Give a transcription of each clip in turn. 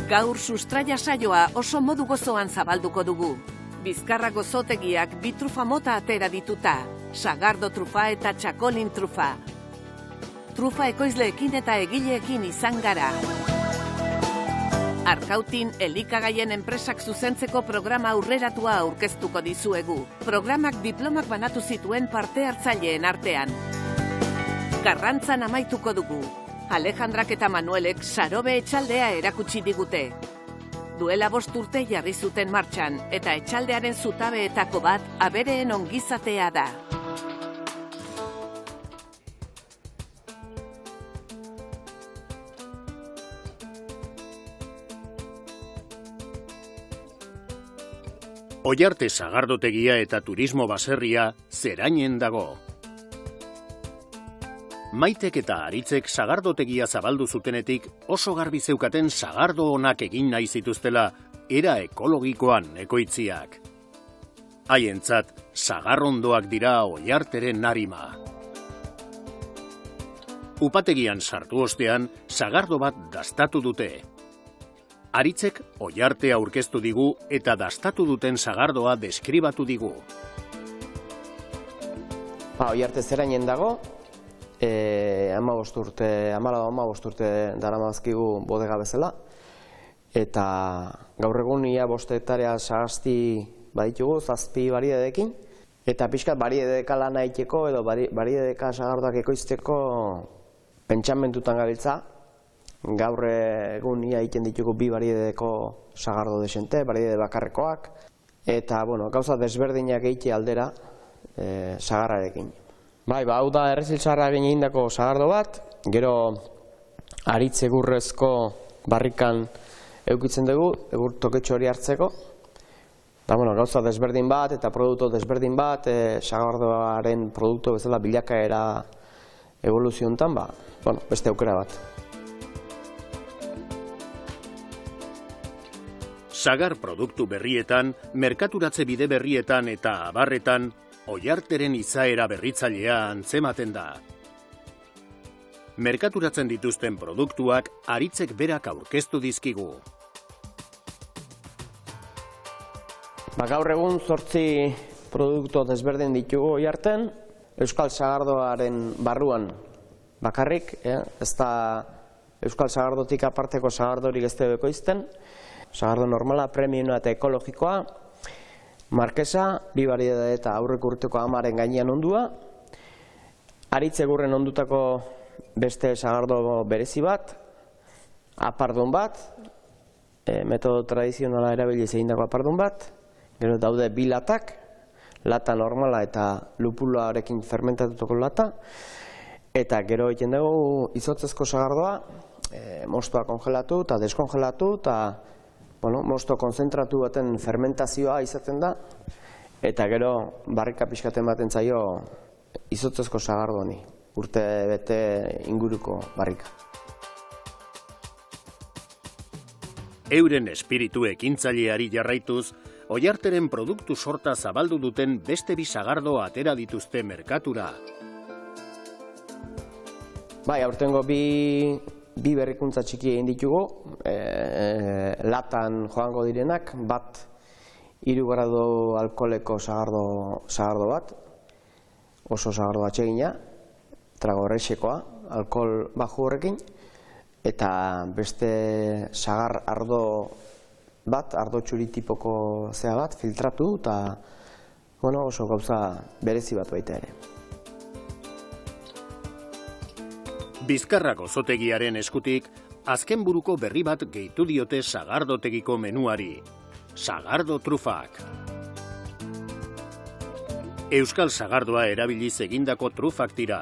Gaur sustraia saioa oso modu gozoan zabalduko dugu. Bizkarra gozotegiak bi trufa mota atera dituta, sagardo trufa eta txakolin trufa. Trufa ekoizleekin eta egileekin izan gara. Arkautin elikagaien enpresak zuzentzeko programa aurreratua aurkeztuko dizuegu. Programak diplomak banatu zituen parte hartzaileen artean. Karrantzan amaituko dugu. Alejandrak eta Manuelek Sarobe etxaldea erakutsi digute. Duela 5 urte jarri zuten martxan, eta etxaldearen zutabeetako bat abereen ongizatea da. Oiarte sagardotegia eta turismo baserria Zerainen dago. Maitek eta Aritzek sagardotegia zabaldu zutenetik oso garbi zeukaten sagardo onak egin nahi zituztela era ekologikoan ekoitziak. Haientzat sagarrondoak dira Oiarteren arima. Upategian sartu ostean sagardo bat dastatu dute. Aritzek Oiarte aurkeztu digu eta dastatu duten sagardoa deskribatu digu. Oiarte Zerainen dago, 15 urte daramazkigu bodega bezala, eta gaur egun ia 5 hektarea sagasti baditugu, 7 bariedekin, eta pixkat bariedeka lana egiteko edo bariedeka sagardoak ekoizteko pentsamentutan gabiltza. Gaur egun ia egiten ditugu 2 bariedeko sagardo desente, bariede bakarrekoak, eta gauza desberdinak egite aldera sagarrarekin. Hau da errezil sagarrarekin egindako sagardo bat, gero Aritz egurrezko barrikan eukitzen dugu, egur toketxo hori hartzeko. Gauza desberdin bat eta produktu desberdin bat, sagardoaren produktu bezala bilakaera evoluziontan, beste aukera bat. Sagar produktu berrietan, merkaturatze bide berrietan eta abarretan, Oiarteren izaera berritzailea antzematen da. Merkaturatzen dituzten produktuak Aritzek berak aurkeztu dizkigu. Gaur egun 8 produktu desberdin ditugu Oiarten, Euskal Sagardoaren barruan bakarrik, ez da Euskal Sagardotik aparteko sagardorik ez da ekoizten, sagardo normala, premiuma eta ekologikoa, Markesa, 2 bariedade eta aurrek urteko 10aren gainean ondua, Aritz egurren ondutako beste sagardo berezi bat, apardun bat, metodo tradizionala erabiliz egindako apardun bat, gero daude 2 latak, lata normala eta lupuloarekin fermentatutako lata, eta gero egiten dugu izotzezko sagardoa, mostoa kongelatu eta deskongelatu, eta mosto konzentratu baten fermentazioa izaten da, eta gero barrika pixkaten baten zaio izotzezko sagardo honi, urte bete inguruko barrika. Euren espiritu ekintzaileari jarraituz, Oiarteren produktu sorta zabaldu duten beste 2 sagardo atera dituzte merkatura. Aurtengo 2 berrikuntza txiki egin ditugu, latan joango direnak, bat 3 gradu alkoholeko sagardo bat, oso sagardo atsegina, trago errexekoa, alkohol baju horrekin, eta beste sagar ardo bat, ardo txuri tipoko zea bat, filtratu, eta oso gauza berezi bat baita ere. Bizkarra gozotegiaren eskutik, azken buruko berri bat gehitu diote sagardotegiko menuari. Sagardo trufak. Euskal sagardoa erabiliz egindako trufak dira.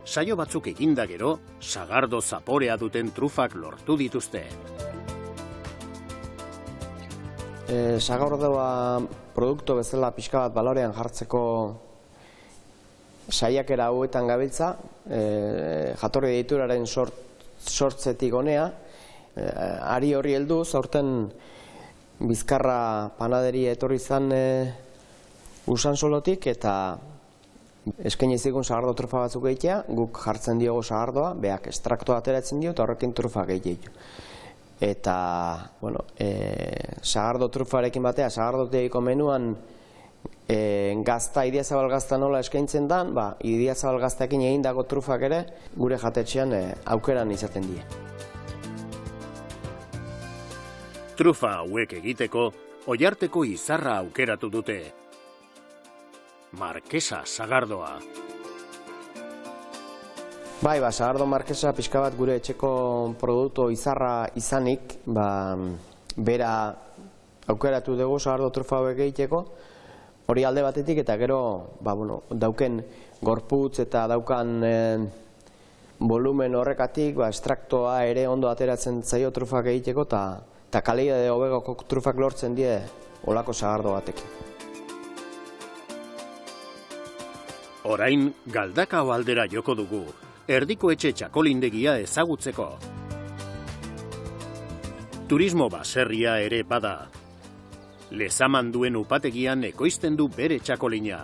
Saio batzuk eginda gero, sagardo zaporea duten trufak lortu dituzte. Sagardoa produktu bezala pixka bat balorean jartzeko saiakera hauetan gabiltza, jatorri deituraren sortzetik honea, ari horri helduz, aurten Bizkarra panaderia etorri zan Usansolotik, eta eskaini zigun sagardo trufa batzuk egitea, guk jartzen diogu sagardoa, beak estraktoa ateratzen dio, eta horrekin trufa egitea. eta, bueno, sagardo trufarekin batea, sagardotegiko menuan gazta, Idiazabal gazta nola eskaintzen dan, Idiazabal gaztaekin egindako trufak ere gure jatetxean aukeran izaten die. Trufa hauek egiteko, Oiarteko izarra aukeratu dute. Markesa sagardoa. Sagardo markesa pixka bat gure etxeko produktu izarra izanik, bera aukeratu dugu sagardo trufa hauek egiteko, hori alde batetik, eta gero, dauken gorputz eta daukan volumen horrekatik, estraktoa ere ondo ateratzen zaio trufak egiteko, eta kalidade hobegoko trufak lortzen die olako sagardo batekin. Orain, Galdakao aldera joko dugu, Erdiko etxe txakolindegia ezagutzeko. Turismo baserria ere bada. Lezaman duen upategian ekoizten du bere txakolina.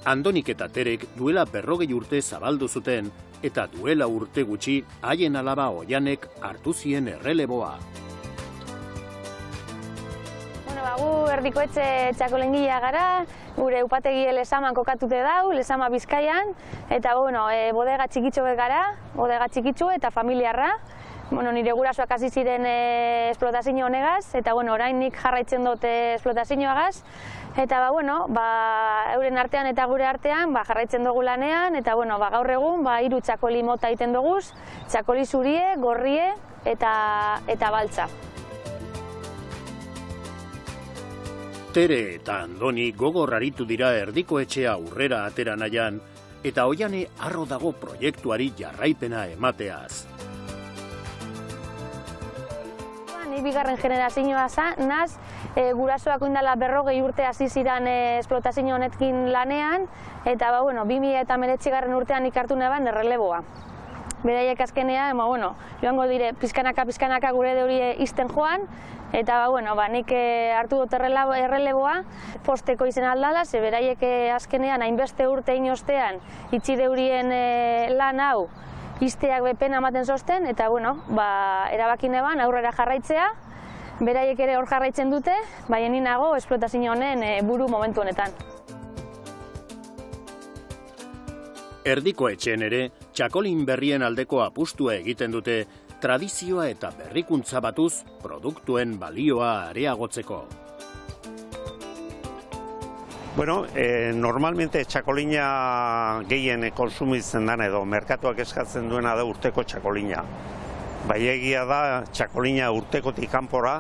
Andonik eta Terek duela 40 urte zabaldu zuten, eta duela urte gutxi haien alaba Oianek hartu zien erreleboa. Gu Erdiko etxe txakolingilea gara, gure upategie Lezaman kokatute dau, Lezama Bizkaian, eta bodega txikitxo gara, bodega txikitxo eta familiarra. Nire gurasoak hasi ziren esplotazio honegaz, eta orain nik jarraitzen dut esplotazioagaz, eta euren artean eta gure artean jarraitzen dugu lanean, eta gaur egun 3 txakoli mota egiten duguz, txakoli zurie, gorrie eta baltza. Tere eta Andoni gogor aritu dira Erdiko etxea aurrera atera nahian, eta Oiane harro dago proiektuari jarraipena emateaz. Ni bigarren generazioa naz, gurasoak oindala 40 urte hasi ziren esplotazio honekin lanean, eta 2019 urtean ikartu neban erreleboa. Beraiek azkenean, joango dire pizkanaka gure deuri izten joan, eta nik hartu dut erreleboa posteko izen aldala, ze beraiek azkenean hainbeste urte inostean itxi deurien lan hau izteak bepena ematen zosten, eta erabaki neban aurrera jarraitzea, beraiek ere hor jarraitzen dute, baina ni nago esplotazio honen buru momentu honetan. Erdiko etxeen ere, txakolin berrien aldeko apustua egiten dute, tradizioa eta berrikuntza batuz produktuen balioa areagotzeko. Normalmente txakolina gehien konsumitzen den edo merkatuak eskatzen duena da urteko txakolina. Egia da txakolina urtekotik kanpora,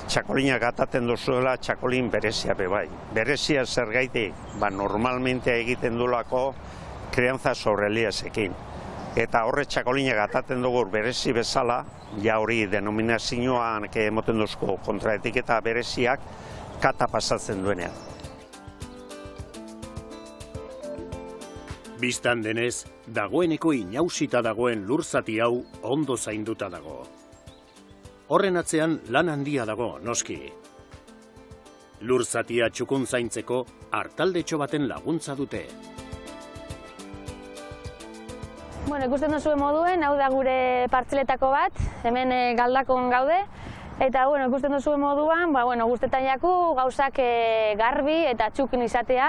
txakolina gataten duzuela txakolin berezia bebai. Berezia zergaitik, normalmente egiten duelako krianza sobreliesekin. Eta horre txakolina gataten dugu berezi bezala, ja hori denominazioan emoten duzko kontraetiketa bereziak kata pasatzen duenean. Bistan denez, dagoeneko inausita dagoen lurzati hau ondo zainduta dago. Horren atzean lan handia dago, noski. Lurzatia txukun zaintzeko hartaldetxo baten laguntza dute. Ikusten duzuen moduen, hau da gure partzeletako bat, hemen Galdakon gaude, eta ikusten duzuen moduan, guztetan jaku gauzak garbi eta txukin izatea,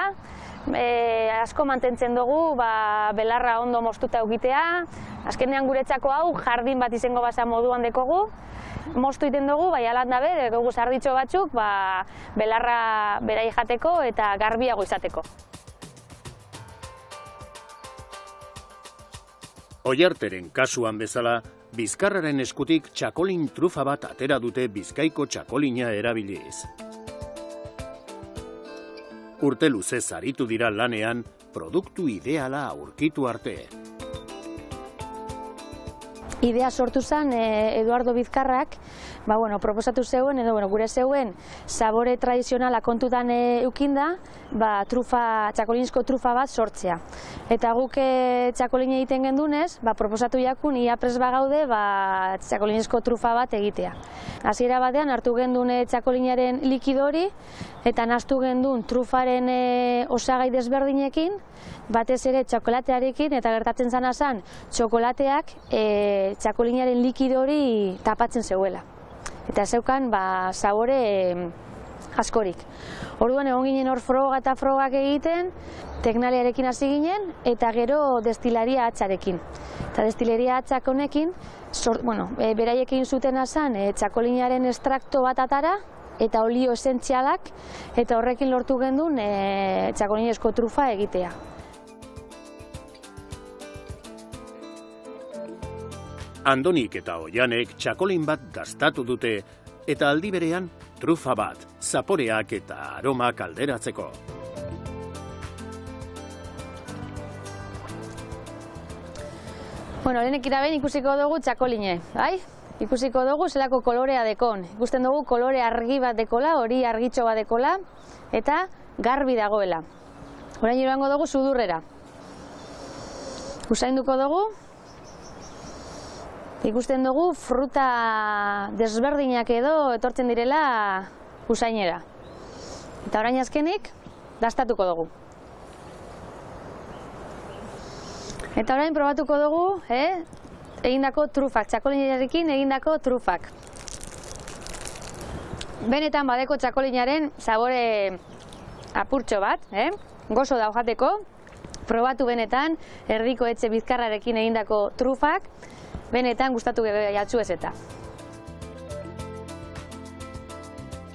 asko mantentzen dugu belarra ondo moztuta egitea, azkenean guretzako hau jardin bat izango basa moduan dekogu, moztu egiten dugu, alan dabe, dugu zarditxo batzuk, belarra berai jateko eta garbiago izateko. Oiarteren kasuan bezala, Bizkarraren eskutik txakolin trufa bat atera dute Bizkaiko txakolina erabiliz. Urte luzez aritu dira lanean, produktu ideala aurkitu arte. Idea sortu zen Eduardo Bizkarrak, proposatu zeuen, edo gure zeuen sabore tradizionala kontutan eukinda, txakolinsko trufa bat sortzea. Eta guk txakolin egiten gendunez, proposatu jakun ia prest bagaude txakolinsko trufa bat egitea. hasiera batean hartu gendun txakolinaren likido hori eta nahastu gendun trufaren osagai desberdinekin, batez ere txokolatearekin, eta gertatzen zana zen txokolateak txakolinaren likido hori tapatzen zeuela. Eta zeukan sabore askorik. Orduan egon ginen hor froga eta frogak egiten, teknaliarekin hasi ginen, eta gero destilaria hatzarekin. Eta destilaria hatzak honekin, beraiekin zutena zen txakolinaren estrakto bat atara, eta olio esentzialak, eta horrekin lortu gendun txakolinezko trufa egitea. Andonik eta Oianek txakolin bat dastatu dute, eta aldi berean trufa bat, zaporeak eta aromak alderatzeko. Lehenik eta behin ikusiko dugu txakoline, bai? Ikusiko dugu zelako kolorea dekon. Ikusten dugu kolore argi bat dekola, hori argitxo bat dekola, eta garbi dagoela. Orain joango dugu sudurrera. Usainduko dugu. Ikusten dugu fruta desberdinak edo etortzen direla usainera. Eta orain azkenik, dastatuko dugu. Eta orain probatuko dugu, egindako trufak, txakolinarekin egindako trufak. Benetan badeko txakolinaren sabore apurtxo bat, gozo daujateko, probatu benetan Erdiko etxe Bizkarrarekin egindako trufak, benetan gustatu jatzu ez eta.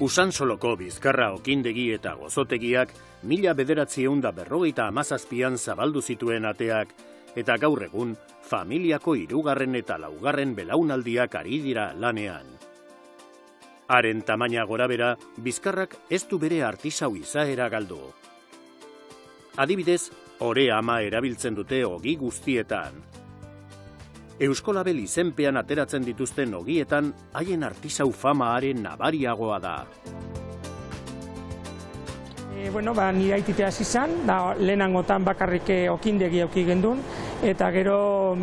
Usansoloko Bizkarra okindegi eta gozotegiak 1957an zabaldu zituen ateak, eta gaur egun familiako 3. eta 4. belaunaldiak ari dira lanean. Haren tamaina gorabera, Bizkarrak ez du bere artisau izaera galdu. Adibidez, ore ama erabiltzen dute ogi guztietan. Euskolabel izenpean ateratzen dituzten ogietan, haien artisau famaaren nabariagoa da. Nire aititea hasi zen, lehenangotan bakarrik okindegi auki gendun, eta gero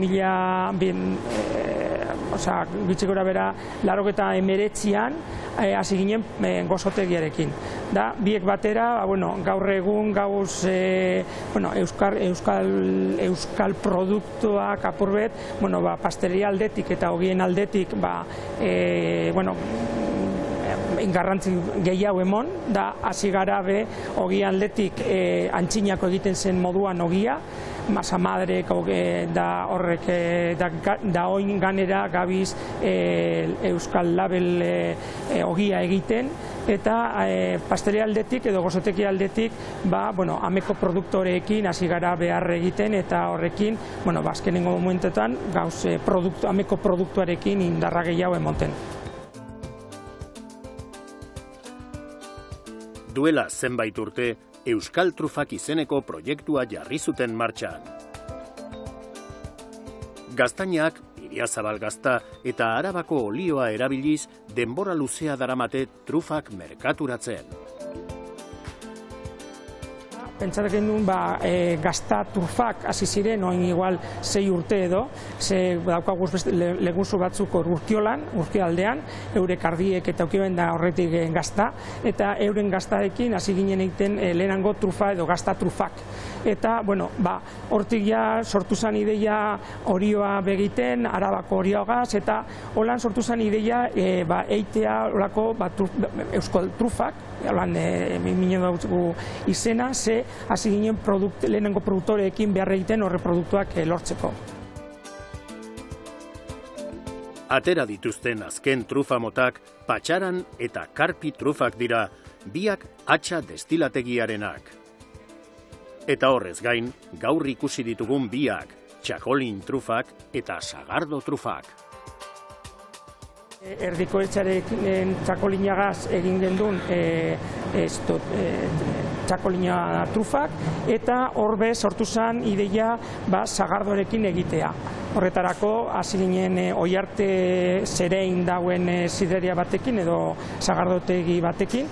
gutxi gora bera 89an hasi ginen gozotegiarekin. Biek batera, gaur egun gauz euskal produktuak apurbet, pasteria aldetik eta ogien aldetik garrantzi gehiago emon, hasi gara be ogi aldetik antxinako egiten zen moduan ogia, masa madrek da horrek da oin ganera gabiz euskal label ogia egiten, eta pasteria aldetik edo gozoteki aldetik ameko produktoreekin hasi gara behar egiten, eta horrekin azkenengo momentetan gauz ameko produktuarekin indarra gehiago emonten. Duela zenbait urte, Euskal Trufak izeneko proiektua jarri zuten martxan. Gaztainak, Iriazabal gazta eta Arabako olioa erabiliz denbora luzea daramate trufak merkaturatzen. Pentsatzen duen gazta trufak hasi ziren, oin igual 6 urte edo, ze daukaguz leguzu batzuk Urkiolan, Urkialdean, eurek ardiek eta aukiben da horretik gazta, eta euren gaztarekin hasi ginen egiten lehenango trufa edo gazta trufak. Eta, hortik ja sortu zen ideia orioa begiten, Arabako oriogaz, eta holan sortu zen ideia eitea olako euskal trufak, holan minen dugu izena, ze hasi ginen lehenengo produktoreekin behar egiten horre produktuak lortzeko. Atera dituzten azken trufa motak patxaran eta karpi trufak dira, biak hatxa destilategiarenak. Eta horrez gain, gaur ikusi ditugun biak, txakolin trufak eta sagardo trufak. Erdiko etxarekin txakolinagaz egin gendun txakolina trufak, eta horbe sortu zen ideia sagardorekin egitea. Horretarako hasi ginen Oiarte zerein dauen zideria batekin edo sagardotegi batekin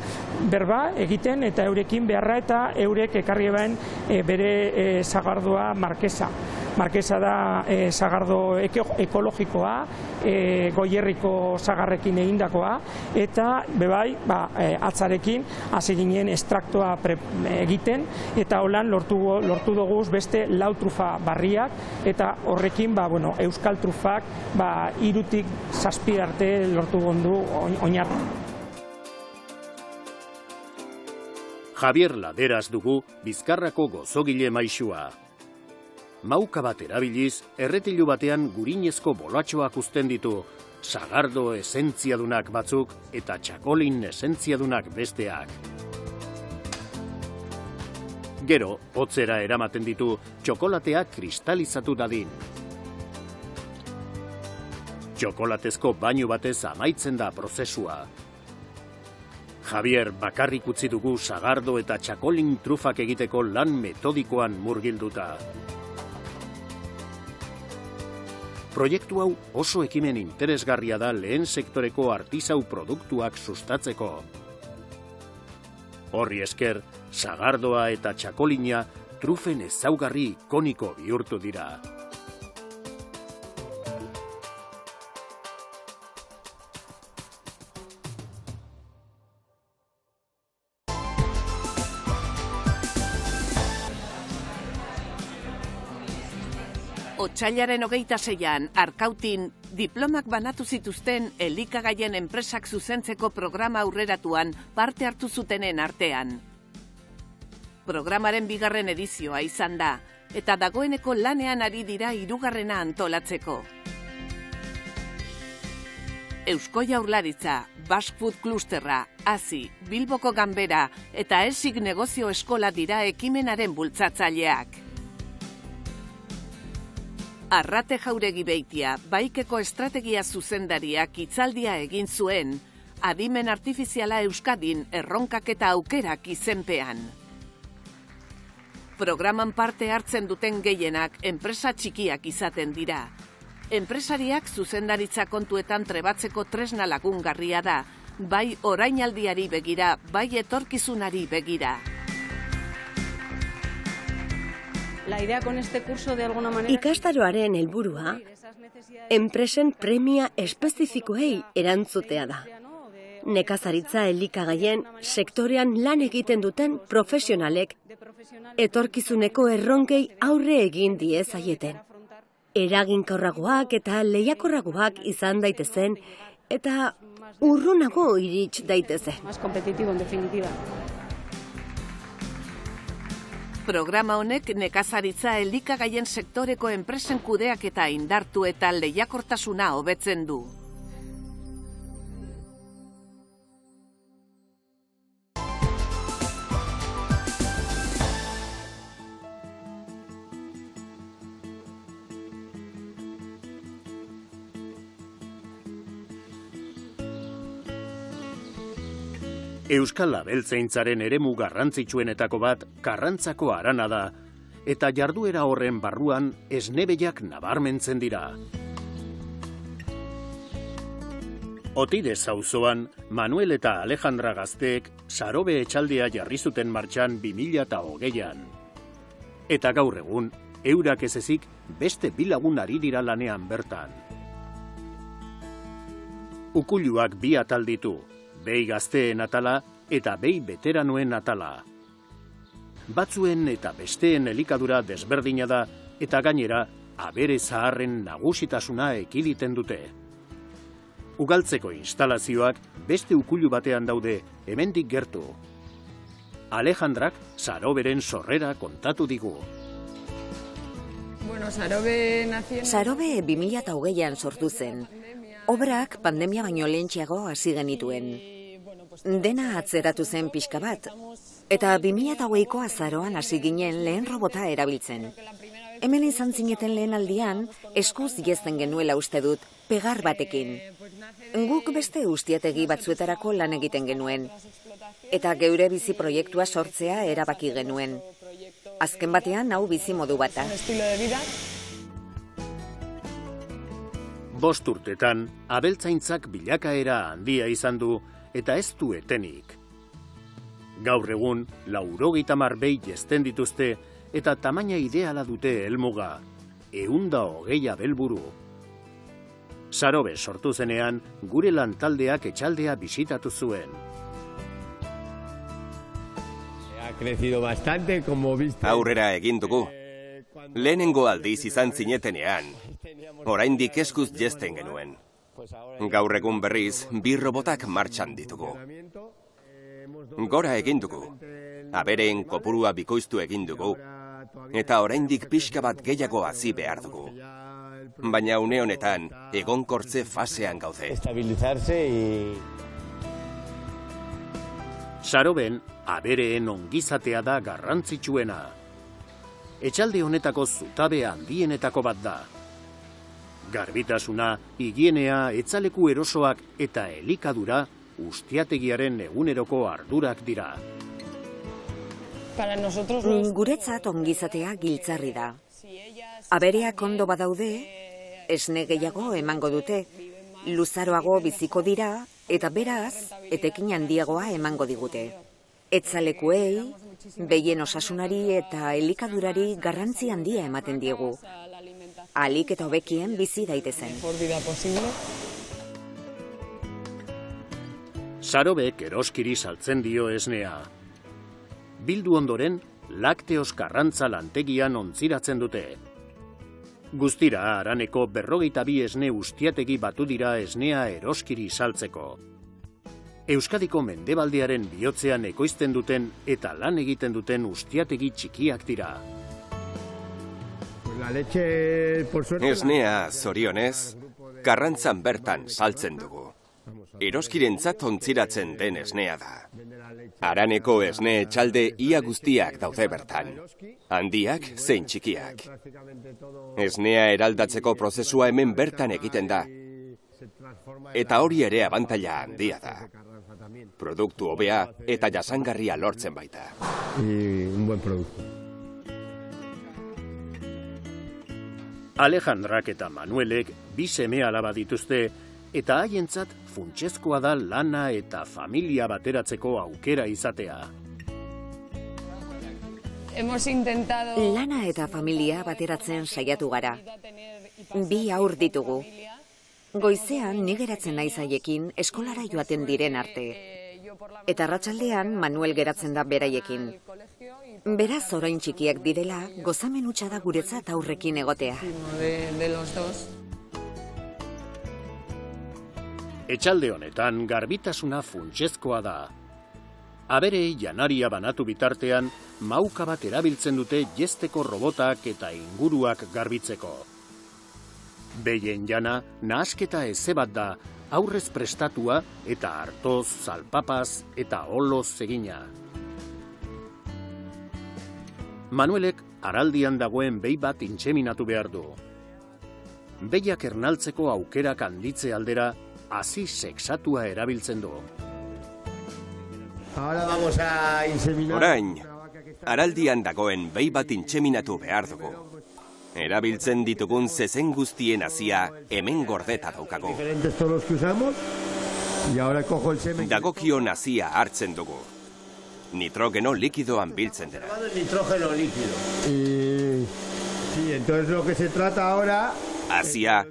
berba egiten, eta eurekin beharra eta eurek ekarri eben bere sagardoa markesa. Markesa da sagardo ekologikoa, Goierriko sagarrekin egindakoa, eta bebai atzarekin hasi ginen estraktoa egiten, eta holan lortu dugu beste 4 trufa barriak, eta horrekin euskal trufak 3 til 7 arte lortu gondu oinarri. Javier Laderas dugu Bizkarrako gozogile maisua. Mauka bat erabiliz, erretilu batean gurinezko bolatxoak uzten ditu, sagardo esentziadunak batzuk eta txakolin esentziadunak besteak. Gero, hotzera eramaten ditu txokolateak kristalizatu dadin. Txokolatezko bainu batez amaitzen da prozesua. Javier bakarrik utzi dugu sagardo eta txakolin trufak egiteko lan metodikoan murgilduta. Proiektu hau oso ekimen interesgarria da lehen sektoreko artisau produktuak sustatzeko. Horri esker, sagardoa eta txakolina trufen ezaugarri ikoniko bihurtu dira. Otsailaren 26an, Arkautin diplomak banatu zituzten elikagaien enpresak zuzentzeko programa aurreratuan parte hartu zutenen artean. Programaren 2. edizioa izan da, eta dagoeneko lanean ari dira 3. antolatzeko. Eusko Jaurlaritza, Basque Food Clusterra, ASI, Bilboko Ganbera eta ESIG Negozio Eskola dira ekimenaren bultzatzaileak. Arrate Jauregi Beitia, Baikeko estrategia zuzendariak hitzaldia egin zuen, adimen artifiziala Euskadin erronkak eta aukerak izenpean. Programan parte hartzen duten gehienak enpresa txikiak izaten dira. Enpresariak zuzendaritza kontuetan trebatzeko tresna lagungarria da, bai orainaldiari begira, bai etorkizunari begira. Ikastaroaren helburua, enpresen premia espezifikoei erantzutea da. Nekazaritza elikagaien sektorean lan egiten duten profesionalek etorkizuneko erronkei aurre egin diezaieten. Eraginkorragoak eta lehiakorragoak izan daitezen eta urrunago irits daitezen. Programa honek nekazaritza elikagaien sektoreko enpresen kudeaketa indartu eta lehiakortasuna hobetzen du. Euskal abeltzaintzaren eremu garrantzitsuenetako bat Karrantzako harana da, eta jarduera horren barruan esnebeiak nabarmentzen dira. Otidez auzoan, Manuel eta Alejandra gazteek sarobe etxaldea jarri zuten martxan 2020an. Eta gaur egun, eurak ez ezik beste 2 lagun ari dira lanean bertan. Ukuluak 2 atal ditu, behi gazteen atala eta behi veteranoen atala. Batzuen eta besteen elikadura desberdina da eta gainera abere zaharren nagusitasuna ekiditen dute. Ugaltzeko instalazioak beste ukulu batean daude, hemendik gertu. Alejandrak saroberen sorrera kontatu digu. Sarobe 2020an sortu zen. Obrak pandemia baino lehentxeago hasi genituen. Dena atzeratu zen pixka bat, eta 2020ko azaroan hasi ginen lehen robota erabiltzen. Hemen izan zineten lehen aldian, eskuz jezten genuela uste dut, pegar batekin. Guk beste ustiategi batzuetarako lan egiten genuen, eta geure bizi proiektua sortzea erabaki genuen. Azken batean hau bizi modu bata. 5 urtetan, abeltzaintzak bilakaera handia izan du eta ez du etenik. Gaur egun, 90 behi jezten dituzte eta tamaina ideala dute helmuga. 120 abelburu. Sarobe sortu zenean, gure lantaldeak etxaldea bisitatu zuen. Aurrera egin dugu. Lehenengo aldiz izan zinetenean, oraindik eskuz jesten genuen. Gaur egun berriz, 2 robotak martxan ditugu. Gora egin dugu. Abereen kopurua bikoiztu egin dugu. Eta oraindik pixka bat gehiago hazi behar dugu. Baina une honetan, egonkortze fasean gaude. Saroben, abereen ongizatea da garrantzitsuena. Etxalde honetako zutabe handienetako bat da. Garbitasuna, higienea, etzaleku erosoak eta elikadura ustiategiaren eguneroko ardurak dira. Guretzat ongizatea giltzarri da. Abereak ondo badaude, esne gehiago emango dute, luzaroago biziko dira, eta beraz, etekin handiagoa emango digute. Etzalekuei, behien osasunari eta elikadurari garrantzi handia ematen diegu. Ahalik eta hobekien bizi daitezen. Sarobek eroskiri saltzen dio esnea. Bildu ondoren, lakteos karrantza lantegian ontziratzen dute. Guztira, Araneko 52 esne ustiategi batu dira esnea eroskiri saltzeko. Euskadiko mendebaldearen bihotzean ekoizten duten eta lan egiten duten ustiategi txikiak dira. Esnea, zorionez, karrantzan bertan saltzen dugu. Eroskirentzat ontziratzen den esnea da. Araneko esne etxalde ia guztiak daude bertan. Handiak zein txikiak. Esnea eraldatzeko prozesua hemen bertan egiten da. Eta hori ere abantaila handia da. Produktu hobea eta jasangarria lortzen baita. Alejandrak eta Manuelek 2 seme-alaba dituzte, eta haientzat funtsezkoa da lana eta familia bateratzeko aukera izatea. Lana eta familia bateratzen saiatu gara. 2 haur ditugu. Goizean ni geratzen naiz haiekin eskolara joaten diren arte. Eta arratsaldean Manuel geratzen da beraiekin. Beraz, orain txikiak direla, gozamen hutsa da guretzat aurrekin egotea. Etxalde honetan garbitasuna funtsezkoa da. Aberei janaria banatu bitartean, mauka bat erabiltzen dute jesteko robotak eta inguruak garbitzeko. Behien jana, nahasketa eze bat da, aurrez prestatua eta hartoz, salpapaz eta oloz egina. Manuelek araldian dagoen behi bat intseminatu behar du. Behiak ernaltzeko aukerak handitze aldera, hazi sexatua erabiltzen du. Orain, araldian dagoen behi bat intseminatu behar dugu. Erabiltzen ditugun zezen guztien hazia hemen gordeta daukagu. Dagokion hazia hartzen dugu. Nitrogeno likidoan biltzen dira. Hazia,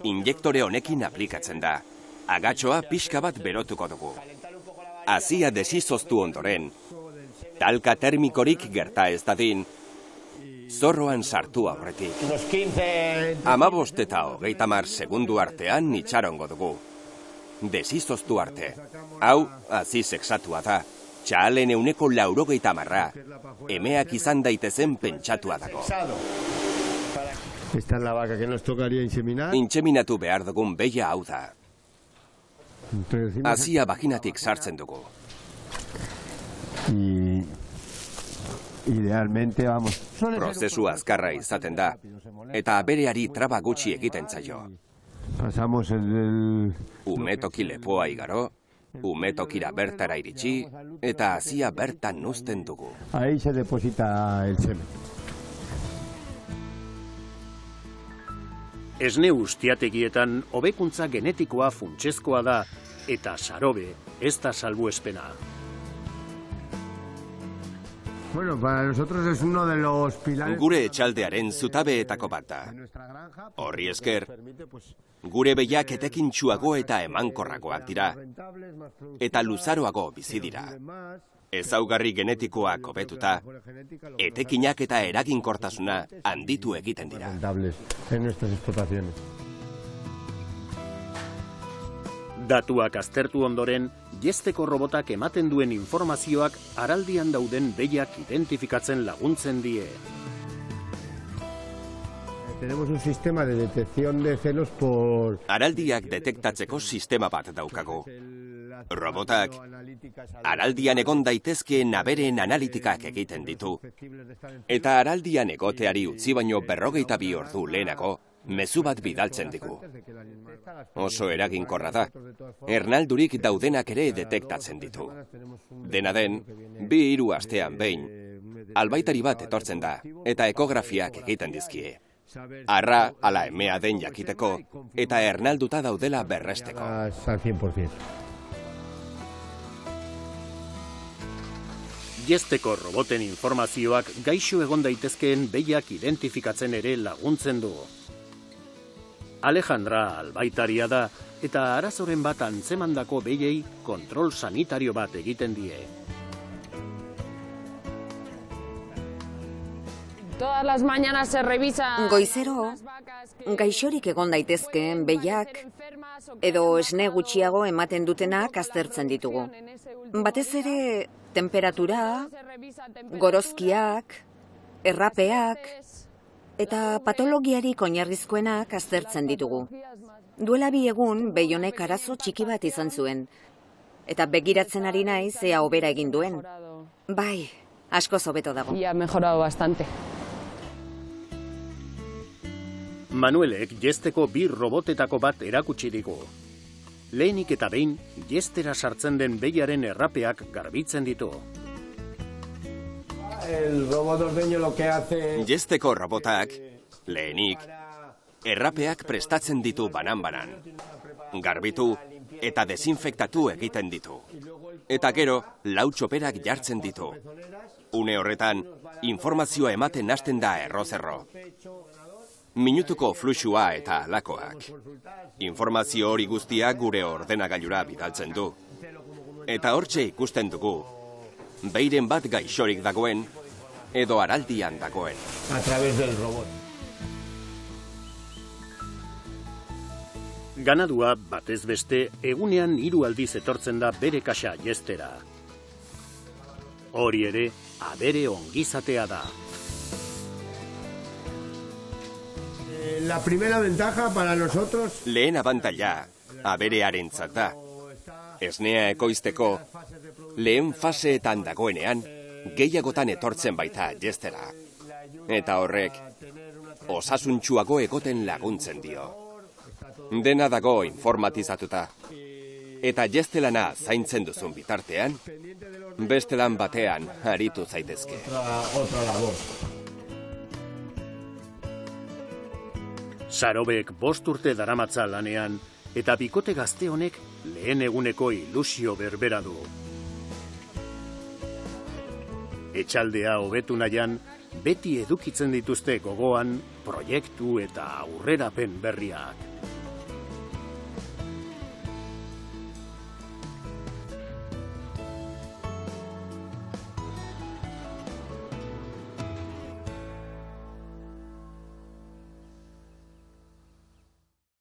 injektore honekin aplikatzen da. Agatxoa pixka bat berotuko dugu. Hazia desizoztu ondoren, talka termikorik gerta ez dadin, zorroan sartu aurretik. 15 eta 30 segundu artean itxarongo dugu. Desizoztu arte. Hau, hazi sexatua da. Txalen 90%, emeak izan daitezen pentsatua dago. Intseminatu behar dugun behia hau da. Hazia baginatik sartzen dugu. Prozesu azkarra izaten da, eta abereari traba gutxi egiten zaio. Umetoki lepoa igaro, umetokira bertara iritsi, eta hazia bertan uzten dugu. Ahí se deposita el semen. Esne ustiategietan hobekuntza genetikoa funtsezkoa da, eta Sarobe ez da salbuespena. Bueno, para nosotros es uno de los pilares... Gure etxaldearen zutabeetako bat da. Horri esker, gure behiak etekintsuago eta emankorragoak dira, eta luzaroago bizi dira. Ezaugarri genetikoak hobetuta, etekinak eta eraginkortasuna handitu egiten dira. En nuestras explotaciones. Datuak aztertu ondoren, jesteko robotak ematen duen informazioak araldian dauden behiak identifikatzen laguntzen die. Tenemos un sistema de detección de celos por... Araldiak detektatzeko sistema bat daukagu. Robotak araldian egon daitezkeen aberen analitikak egiten ditu. Eta araldian egoteari utzi baino 42 ordu lehenago, mezu bat bidaltzen digu. Oso eraginkorra da. Ernaldurik daudenak ere detektatzen ditu. Dena den, 2-3 astean behin, albaitari bat etortzen da eta ekografiak egiten dizkie. Arra ala emea den jakiteko eta ernalduta daudela berresteko. Al 100%. Jesteko roboten informazioak gaixo egon daitezkeen behiak identifikatzen ere laguntzen du. Alejandra albaitaria da eta arazoren bat antzemandako behiei kontrol sanitario bat egiten die. Todas las mañanas se revisa... Goizero, gaixorik egon daitezkeen behiak edo esne gutxiago ematen dutenak aztertzen ditugu. Batez ere, temperatura, gorozkiak, errapeak eta patologiarik oinarrizkoenak aztertzen ditugu. Duela 2 egun behi honek arazo txiki bat izan zuen. Eta begiratzen ari naiz ea hobera egin duen. Bai, askoz hobeto dago. Y ha mejorado bastante. Manuelek jesteko 2 robotetako bat erakutsi digu. Lehenik eta behin, jestera sartzen den behiaren errapeak garbitzen ditu. El robot ordeño lo que hace... Jesteko robotak, lehenik, errapeak prestatzen ditu banan-banan. Garbitu eta desinfektatu egiten ditu. Eta gero, lau txoperak jartzen ditu. Une horretan, informazioa ematen hasten da erro-zerro. Minutuko fluxua eta alakoak. Informazio hori guztia gure ordenagailura bidaltzen du. Eta hortxe ikusten dugu, beiren bat gaixorik dagoen, edo araldian dagoen. A través del robot. Ganadua, batez beste, egunean 3 aldiz etortzen da bere kaxa jestera. Hori ere, abere ongizatea da. La primera ventaja para nosotros... Lehen abantaila, aberearentzat da. Esnea ekoizteko, lehen faseetan dagoenean, gehiagotan etortzen baita jestera. Eta horrek, osasuntsuago egoten laguntzen dio. Dena dago informatizatuta. Eta jestelana zaintzen duzun bitartean, beste lan batean aritu zaitezke. Otra labor. Sarobek 5 urte daramatza lanean, eta bikote gazte honek lehen eguneko ilusio berbera du. Etxaldea hobetu nahian, beti edukitzen dituzte gogoan proiektu eta aurrerapen berriak.